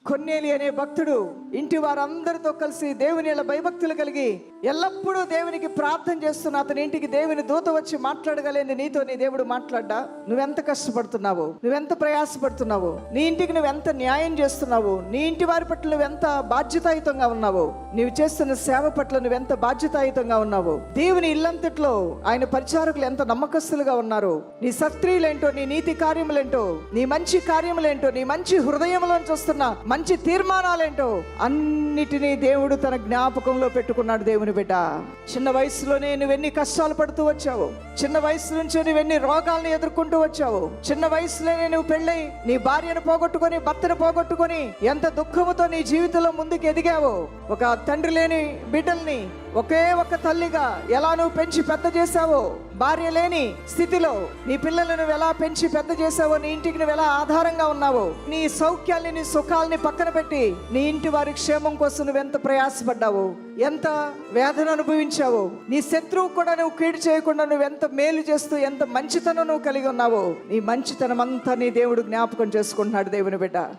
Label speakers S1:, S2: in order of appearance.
S1: కొర్నేలి అనే భక్తుడు ఇంటి వారందరితో కలిసి దేవుని భయభక్తులు కలిగి ఎల్లప్పుడూ దేవునికి ప్రార్థన చేస్తున్న అతని ఇంటికి దేవుని దూత వచ్చి మాట్లాడగలేని నీతో నీ దేవుడు మాట్లాడ్డా? నువ్వెంత కష్టపడుతున్నావు, నువ్వెంత ప్రయాసపడుతున్నావు, నీ ఇంటికి నువ్వెంత న్యాయం చేస్తున్నావు, నీ ఇంటి వారి పట్ల నువ్వెంత బాధ్యతాయుతంగా ఉన్నావు, నీవు చేస్తున్న సేవ పట్ల నువ్వెంత బాధ్యతాయుతంగా ఉన్నావు, దేవుని ఇల్లంతట్లో ఆయన పరిచారకులు ఎంత నమ్మకస్తులుగా ఉన్నారు, నీ సత్క్రియలేంటో, నీ నీతి కార్యములేంటో, నీ మంచి కార్యములేంటో, నీ మంచి హృదయంలోంచి వస్తున్న మంచి తీర్మానాలేంటో అన్నిటినీ దేవుడు తన జ్ఞాపకంలో పెట్టుకున్నాడు. దేవుని బిడ్డ, చిన్న వయసులోనే నువ్వెన్ని కష్టాలు పడుతూ వచ్చావు, చిన్న వయసు నుంచి నువ్వెన్ని రోగాలను ఎదుర్కొంటూ వచ్చావు, చిన్న వయసులోనే నువ్వు పెళ్ళై నీ భార్యను పోగొట్టుకొని భర్తను పోగొట్టుకొని ఎంత దుఃఖముతో నీ జీవితంలో ముందుకు ఎదిగావో, ఒక తండ్రి లేని బిడ్డల్ని ఒకే ఒక్క తల్లిగా ఎలా నువ్వు పెంచి పెద్ద చేశావో, భార్య లేని స్థితిలో నీ పిల్లలను నువ్వు ఎలా పెంచి పెద్ద చేసావో, నీ ఇంటికి నువ్వు ఎలా ఆధారంగా ఉన్నావో, నీ సౌఖ్యాల్ని నీ సుఖాలని పక్కన పెట్టి నీ ఇంటి వారి క్షేమం కోసం నువ్వెంత ప్రయాసపడ్డావు, ఎంత వేదన అనుభవించావో, నీ శత్రువు కూడా నువ్వు కీడు చేయకుండా నువ్వెంత మేలు చేస్తూ ఎంత మంచితనం నువ్వు కలిగి ఉన్నావో, నీ మంచితనం అంతా నీ దేవుడు జ్ఞాపకం చేసుకుంటున్నాడు. దేవుని బిడ్డ,